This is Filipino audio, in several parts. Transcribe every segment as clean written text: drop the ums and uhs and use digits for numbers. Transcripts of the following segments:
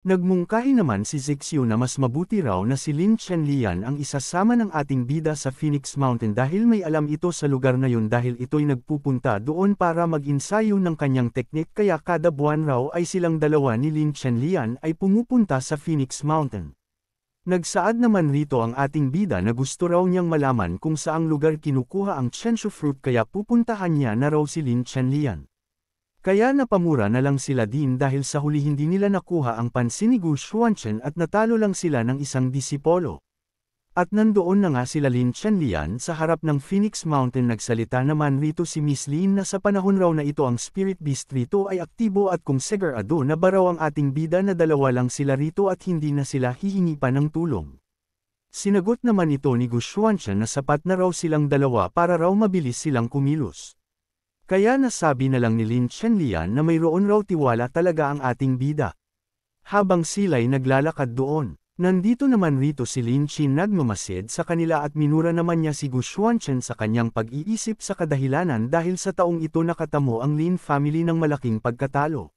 Nagmungkahi naman si Zixu na mas mabuti raw na si Lin Chenlian ang isasama ng ating bida sa Phoenix Mountain dahil may alam ito sa lugar na yun dahil ito'y nagpupunta doon para mag-insayo ng kanyang teknik kaya kada buwan raw ay silang dalawa ni Lin Chenlian ay pumupunta sa Phoenix Mountain. Nagsaad naman rito ang ating bida na gusto raw niyang malaman kung saang lugar kinukuha ang Chenshu fruit kaya pupuntahan niya na raw si Lin Chenlian. Kaya napamura na lang sila din dahil sa huli hindi nila nakuha ang pansin ni Gu Xuanchen at natalo lang sila ng isang disipolo. At nandoon na nga sila Lin Chenlian sa harap ng Phoenix Mountain nagsalita naman rito si Miss Lin na sa panahon raw na ito ang Spirit Beast rito ay aktibo at kung sigurado na ba raw ang ating bida na dalawa lang sila rito at hindi na sila hihingi pa ng tulong. Sinagot naman ito ni Gu Xuanchen na sapat na raw silang dalawa para raw mabilis silang kumilos. Kaya nasabi na lang ni Lin Chenlian na mayroon raw tiwala talaga ang ating bida. Habang sila'y naglalakad doon, nandito naman rito si Lin Chin nagmamasid sa kanila at minura naman niya si Gu Xuanchen sa kanyang pag-iisip sa kadahilanan dahil sa taong ito nakatamo ang Lin family ng malaking pagkatalo.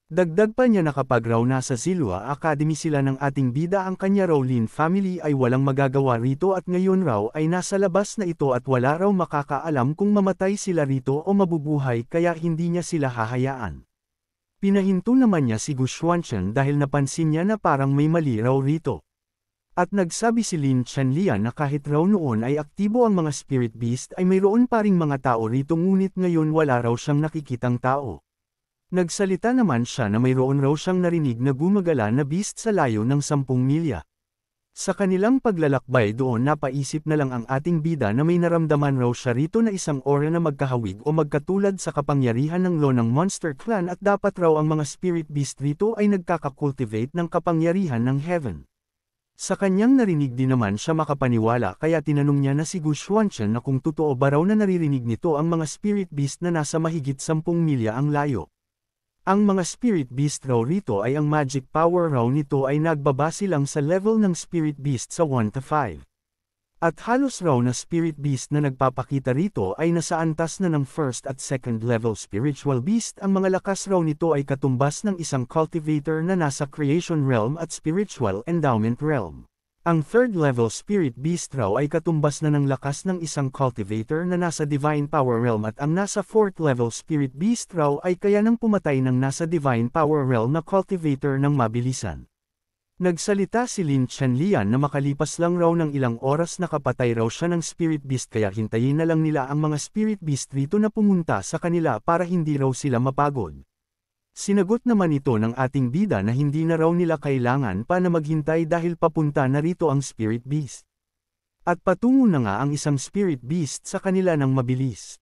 Dagdag pa niya na kapag raw nasa Zilwa Academy sila ng ating bida ang kanya raw Lin family ay walang magagawa rito at ngayon raw ay nasa labas na ito at wala raw makakaalam kung mamatay sila rito o mabubuhay kaya hindi niya sila hahayaan. Pinahinto naman niya si Gu Xuanchen dahil napansin niya na parang may mali raw rito. At nagsabi si Lin Chenlian na kahit raw noon ay aktibo ang mga spirit beast ay mayroon pa ring mga tao rito ngunit ngayon wala raw siyang nakikitang tao. Nagsalita naman siya na mayroon raw siyang narinig na gumagala na beast sa layo ng 10 milya. Sa kanilang paglalakbay doon napaisip na lang ang ating bida na may naramdaman raw siya rito na isang aura na magkahawig o magkatulad sa kapangyarihan ng law ng Monster Clan at dapat raw ang mga spirit beast rito ay nagkakakultivate ng kapangyarihan ng heaven. Sa kanyang narinig din naman siya makapaniwala kaya tinanong niya na si Gu Xuanchen na kung totoo ba raw na naririnig nito ang mga spirit beast na nasa mahigit 10 milya ang layo. Ang mga spirit beast raw rito ay ang magic power raw nito ay nagbabase lang sa level ng spirit beast sa 1 to 5. At halos raw na spirit beast na nagpapakita rito ay nasa antas na ng first at second level spiritual beast. Ang mga lakas raw nito ay katumbas ng isang cultivator na nasa creation realm at spiritual endowment realm. Ang third level spirit beast raw ay katumbas na ng lakas ng isang cultivator na nasa divine power realm at ang nasa fourth level spirit beast raw ay kaya nang pumatay ng nasa divine power realm na cultivator ng mabilisan. Nagsalita si Lin Chenlian na makalipas lang raw ng ilang oras nakapatay raw siya ng spirit beast kaya hintayin na lang nila ang mga spirit beast rito na pumunta sa kanila para hindi raw sila mapagod. Sinagot naman ito ng ating bida na hindi na raw nila kailangan pa na maghintay dahil papunta na rito ang spirit beast. At patungo na nga ang isang spirit beast sa kanila ng mabilis.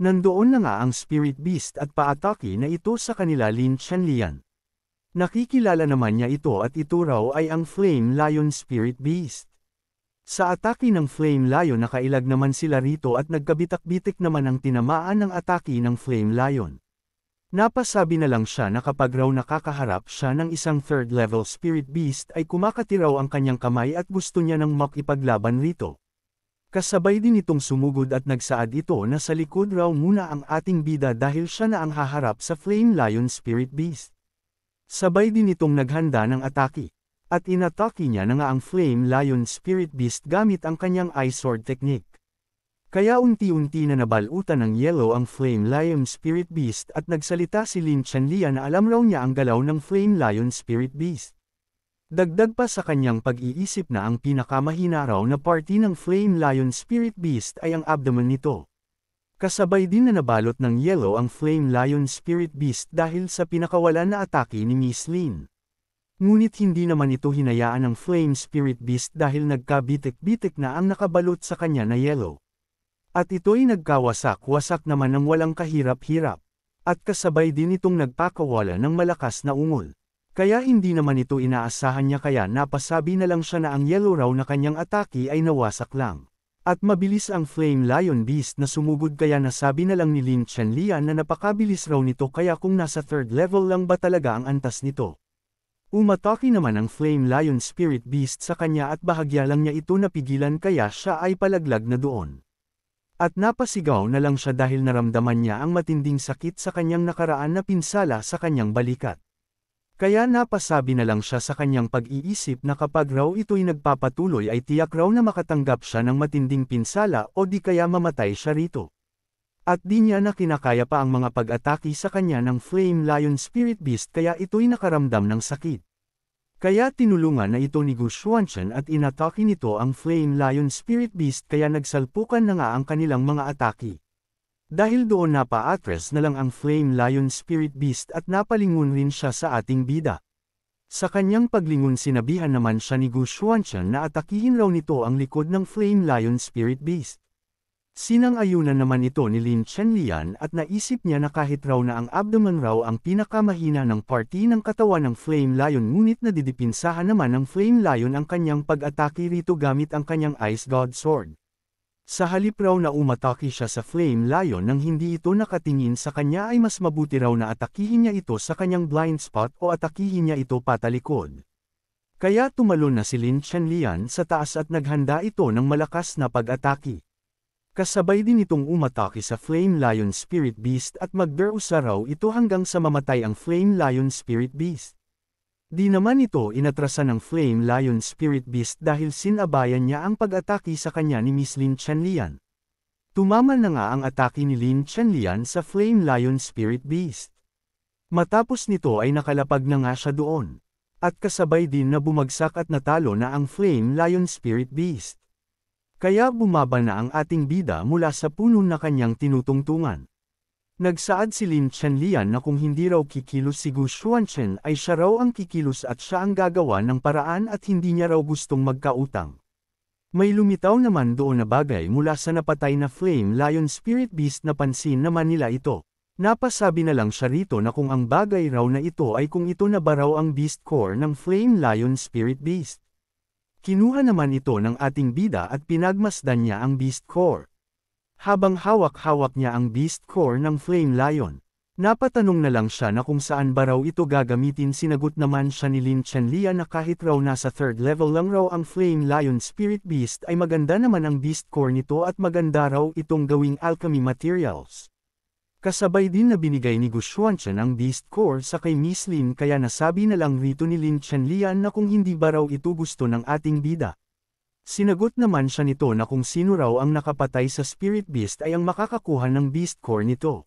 Nandoon na nga ang spirit beast at paatake na ito sa kanila Lin Chenlian. Nakikilala naman niya ito at ito raw ay ang Flame Lion Spirit Beast. Sa atake ng Flame Lion nakailag naman sila rito at nagkabitak-bitik naman ang tinamaan ng atake ng Flame Lion. Napasabi na lang siya na kapag raw nakakaharap siya ng isang third level spirit beast ay kumakati raw ang kanyang kamay at gusto niya nang makipaglaban rito. Kasabay din itong sumugod at nagsaad ito na sa likod raw muna ang ating bida dahil siya na ang haharap sa Flame Lion Spirit Beast. Sabay din itong naghanda ng atake. At inatake niya na nga ang Flame Lion Spirit Beast gamit ang kanyang Eye Sword technique. Kaya unti-unti na nabalutan ng yellow ang Flame Lion Spirit Beast at nagsalita si Lin Chenlian na alam raw niya ang galaw ng Flame Lion Spirit Beast. Dagdag pa sa kanyang pag-iisip na ang pinakamahina raw na party ng Flame Lion Spirit Beast ay ang abdomen nito. Kasabay din na nabalot ng yellow ang Flame Lion Spirit Beast dahil sa pinakawalan na atake ni Miss Lin. Ngunit hindi naman ito hinayaan ng Flame Spirit Beast dahil nagkabitik-bitik na ang nakabalot sa kanya na yellow. At ito'y nagkawasak-wasak naman ng walang kahirap-hirap. At kasabay din itong nagpakawala ng malakas na ungol. Kaya hindi naman ito inaasahan niya kaya napasabi na lang siya na ang yellow raw na kanyang atake ay nawasak lang. At mabilis ang Flame Lion Beast na sumugod kaya nasabi na lang ni Lin Chenlian na napakabilis raw nito kaya kung nasa third level lang ba talaga ang antas nito. Umatake naman ang Flame Lion Spirit Beast sa kanya at bahagya lang niya ito napigilan kaya siya ay palaglag na doon. At napasigaw na lang siya dahil naramdaman niya ang matinding sakit sa kanyang nakaraan na pinsala sa kanyang balikat. Kaya napasabi na lang siya sa kanyang pag-iisip na kapag raw ito'y nagpapatuloy ay tiyak raw na makatanggap siya ng matinding pinsala o di kaya mamatay siya rito. At di niya na kinakaya pa ang mga pag-atake sa kanya ng Flame Lion Spirit Beast kaya ito'y nakaramdam ng sakit. Kaya tinulungan na ito ni Gu Xuanchen at inatake nito ang Flame Lion Spirit Beast kaya nagsalpukan na nga ang kanilang mga atake. Dahil doon napaatres na lang ang Flame Lion Spirit Beast at napalingon rin siya sa ating bida. Sa kanyang paglingon sinabihan naman siya ni Gu Xuanchen na atakihin raw nito ang likod ng Flame Lion Spirit Beast. Sinang-ayunan naman ito ni Lin Chenlian at naisip niya na kahit raw na ang abdomen raw ang pinakamahina ng party ng katawan ng Flame Lion ngunit nadidipinsahan naman ng Flame Lion ang kanyang pag-atake rito gamit ang kanyang Ice God Sword. Sa halip raw na umatake siya sa Flame Lion nang hindi ito nakatingin sa kanya ay mas mabuti raw na atakihin niya ito sa kanyang blind spot o atakihin niya ito patalikod. Kaya tumalon na si Lin Chenlian sa taas at naghanda ito ng malakas na pag-atake. Kasabay din itong umatake sa Flame Lion Spirit Beast at magderusa raw ito hanggang sa mamatay ang Flame Lion Spirit Beast. Di naman ito inatrasan ng Flame Lion Spirit Beast dahil sinabayan niya ang pag-atake sa kanya ni Miss Lin Chenlian. Tumama na nga ang atake ni Lin Chenlian sa Flame Lion Spirit Beast. Matapos nito ay nakalapag na nga siya doon. At kasabay din na bumagsak at natalo na ang Flame Lion Spirit Beast. Kaya bumaba na ang ating bida mula sa puno na kanyang tinutungtungan. Nagsaad si Lin Chenlian na kung hindi raw kikilos si Gu Xuanchen ay siya raw ang kikilos at siya ang gagawa ng paraan at hindi niya raw gustong magkautang. May lumitaw naman doon na bagay mula sa napatay na Flame Lion Spirit Beast na pansin naman nila ito. Napasabi na lang siya rito na kung ang bagay raw na ito ay kung ito na ba raw ang Beast Core ng Flame Lion Spirit Beast. Kinuha naman ito ng ating bida at pinagmasdan niya ang Beast Core. Habang hawak-hawak niya ang Beast Core ng Flame Lion, napatanong na lang siya na kung saan ba raw ito gagamitin. Sinagot naman siya ni Lin Chenlian na kahit raw nasa 3rd level lang raw ang Flame Lion Spirit Beast ay maganda naman ang Beast Core nito at maganda raw itong gawing alchemy materials. Kasabay din na binigay ni Gu Xuanchen ang Beast Core sa kay Miss Lin kaya nasabi na lang rito ni Lin Chenlian na kung hindi ba raw ito gusto ng ating bida. Sinagot naman siya nito na kung sino raw ang nakapatay sa Spirit Beast ay ang makakakuha ng Beast Core nito.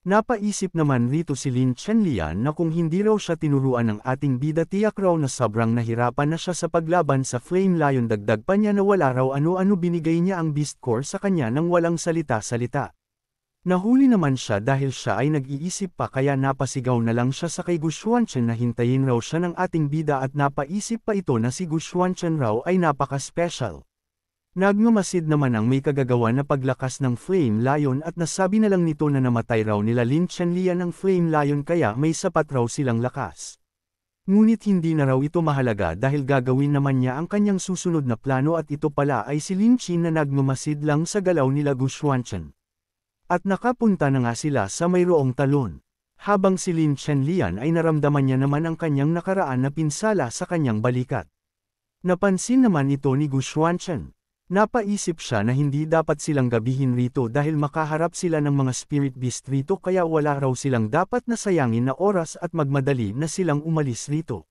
Napaisip naman rito si Lin Chenlian na kung hindi raw siya tinuruan ng ating bida tiyak raw na sobrang nahirapan na siya sa paglaban sa Flame Lion. Dagdag pa niya na wala raw ano-ano binigay niya ang Beast Core sa kanya nang walang salita-salita. Nahuli naman siya dahil siya ay nag-iisip pa kaya napasigaw na lang siya sa kay Gu Xuanchen na hintayin raw siya ng ating bida at napaisip pa ito na si Gu Xuanchen raw ay napaka-special. Nagmamasid naman ang may kagagawa na paglakas ng Flame Lion at nasabi na lang nito na namatay raw nila Lin Chenlian ng Flame Lion kaya may sapat raw silang lakas. Ngunit hindi na raw ito mahalaga dahil gagawin naman niya ang kanyang susunod na plano at ito pala ay si Lin Qin na nagmamasid lang sa galaw nila Gu Xuanchen. At nakapunta na nga sila sa mayroong talon. Habang si Lin Chenlian ay naramdaman niya naman ang kanyang nakaraan na pinsala sa kanyang balikat. Napansin naman ito ni Gu Xuanchen. Napaisip siya na hindi dapat silang gabihin rito dahil makaharap sila ng mga Spirit Beast rito kaya wala raw silang dapat na sayangin na oras at magmadali na silang umalis rito.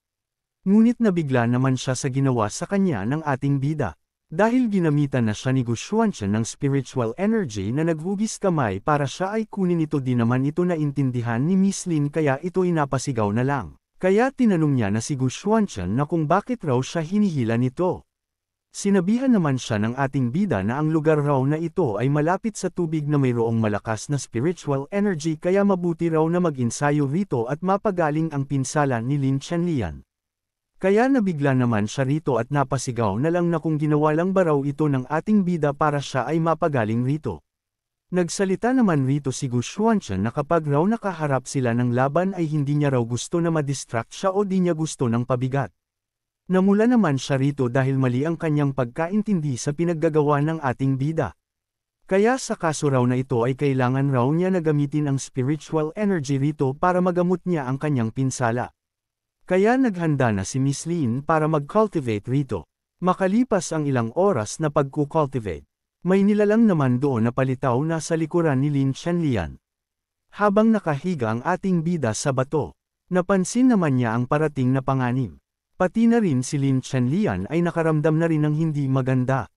Ngunit nabigla naman siya sa ginawa sa kanya ng ating bida. Dahil ginamitan na siya ni Gu Xuanchen ng spiritual energy na naghugis kamay para siya ay kunin ito di naman ito naintindihan ni Miss Lin kaya ito'y napasigaw na lang. Kaya tinanong niya na si Gu Xuanchen na kung bakit raw siya hinihila nito. Sinabihan naman siya ng ating bida na ang lugar raw na ito ay malapit sa tubig na mayroong malakas na spiritual energy kaya mabuti raw na mag-ensayo rito at mapagaling ang pinsala ni Lin Chenlian. Kaya nabigla naman siya rito at napasigaw na lang na kung ginawa lang ba raw ito ng ating bida para siya ay mapagaling rito. Nagsalita naman rito si Gu Xuanchen na kapag raw nakaharap sila ng laban ay hindi niya raw gusto na madistract siya o di niya gusto ng pabigat. Namula naman siya rito dahil mali ang kanyang pagkaintindi sa pinaggagawa ng ating bida. Kaya sa kaso raw na ito ay kailangan raw niya na gamitin ang spiritual energy rito para magamot niya ang kanyang pinsala. Kaya naghanda na si Miss Lin para mag-cultivate rito. Makalipas ang ilang oras na pagkukultivate, may nilalang naman doon na palitaw na sa likuran ni Lin Chenlian. Habang nakahiga ang ating bida sa bato, Napansin naman niya ang parating na panganib. Pati na rin si Lin Chenlian ay nakaramdam na rin ng hindi maganda.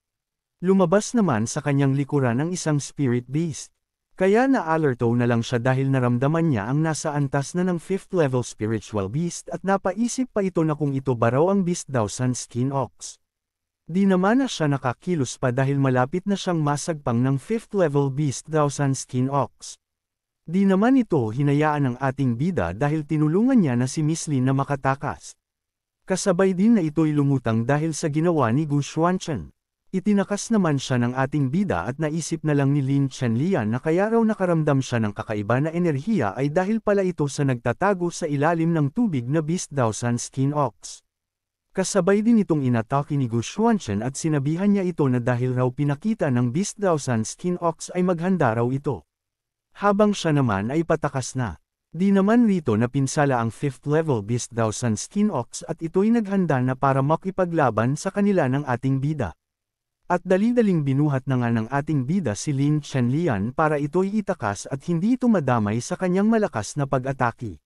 Lumabas naman sa kanyang likuran ang isang spirit beast. Kaya na-alerto na lang siya dahil naramdaman niya ang nasa antas na ng 5th level spiritual beast at napaisip pa ito na kung ito ba raw ang beast daw Sun Skin Ox. Di naman na siya nakakilos pa dahil malapit na siyang masagpang ng 5th level beast daw Sun Skin Ox. Di naman ito hinayaan ng ating bida dahil tinulungan niya na si Miss Lin na makatakas. Kasabay din na ito'y lumutang dahil sa ginawa ni Gu Xuanchen. Itinakas naman siya ng ating bida at naisip na lang ni Lin Chenlian na kaya raw nakaramdam siya ng kakaiba na enerhiya ay dahil pala ito sa nagtatago sa ilalim ng tubig na beast daw Sun Skin Ox. Kasabay din itong inatake ni Gu Xuanchen at sinabihan niya ito na dahil raw pinakita ng beast daw Sun Skin Ox ay maghanda raw ito. Habang siya naman ay patakas na. Di naman rito na pinsala ang 5th level beast daw Sun Skin Ox at ito'y naghanda na para makipaglaban sa kanila ng ating bida. At dali-daling binuhat na nga ng ating bida si Lin Chenlian para ito'y itakas at hindi ito madamay sa kanyang malakas na pag-atake.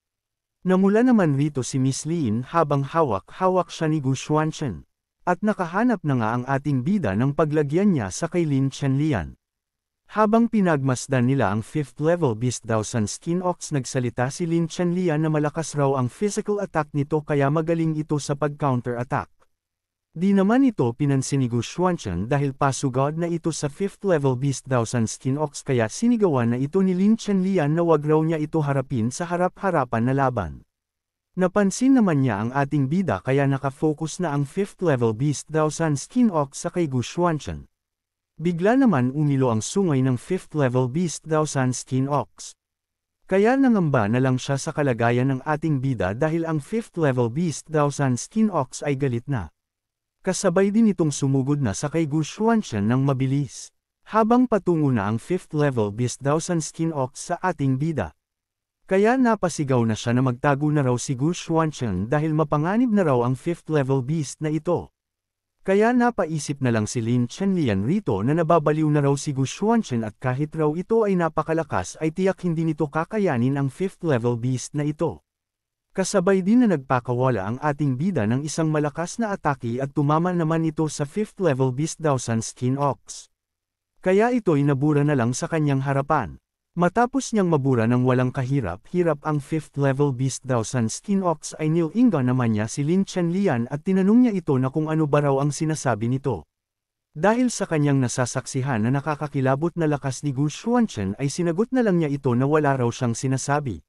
Namula naman rito si Miss Lin habang hawak-hawak siya ni Gu Xuanchen. At nakahanap na nga ang ating bida ng paglagyan niya sa kay Lin Chenlian. Habang pinagmasdan nila ang 5th level beast daw Sun Skin Ox nagsalita si Lin Chenlian na malakas raw ang physical attack nito kaya magaling ito sa pag-counter attack. Di naman ito pinansin ni Gu Xuanchen dahil pasugod na ito sa 5th level beast daw Sun Skin Ox kaya sinigawan na ito ni Lin Chenlian na wag raw niya ito harapin sa harap-harapan na laban. Napansin naman niya ang ating bida kaya nakafocus na ang 5th level beast daw Sun Skin Ox sa kay Gu Xuanchen. Bigla naman umilo ang sungay ng 5th level beast daw Sun Skin Ox. Kaya nangamba na lang siya sa kalagayan ng ating bida dahil ang 5th level beast daw Sun Skin Ox ay galit na. Kasabay din itong sumugod na sa kay Gu Xuanchen ng mabilis. Habang patungo na ang 5th level beast daw Sun Skin Ox sa ating bida. Kaya napasigaw na siya na magtago na raw si Gu Xuanchen dahil mapanganib na raw ang 5th level beast na ito. Kaya napaisip na lang si Lin Chenlian rito na nababaliw na raw si Gu Xuanchen at kahit raw ito ay napakalakas ay tiyak hindi nito kakayanin ang 5th level beast na ito. Kasabay din na nagpakawala ang ating bida ng isang malakas na atake at tumama naman ito sa 5th level beast daw Sun Skin Ox. Kaya ito'y nabura na lang sa kanyang harapan. Matapos niyang mabura ng walang kahirap-hirap ang 5th level beast daw Sun Skin Ox ay nilinga naman niya si Lin Chenlian at tinanong niya ito na kung ano ba raw ang sinasabi nito. Dahil sa kanyang nasasaksihan na nakakakilabot na lakas ni Gu Xuanchen ay sinagot na lang niya ito na wala raw siyang sinasabi.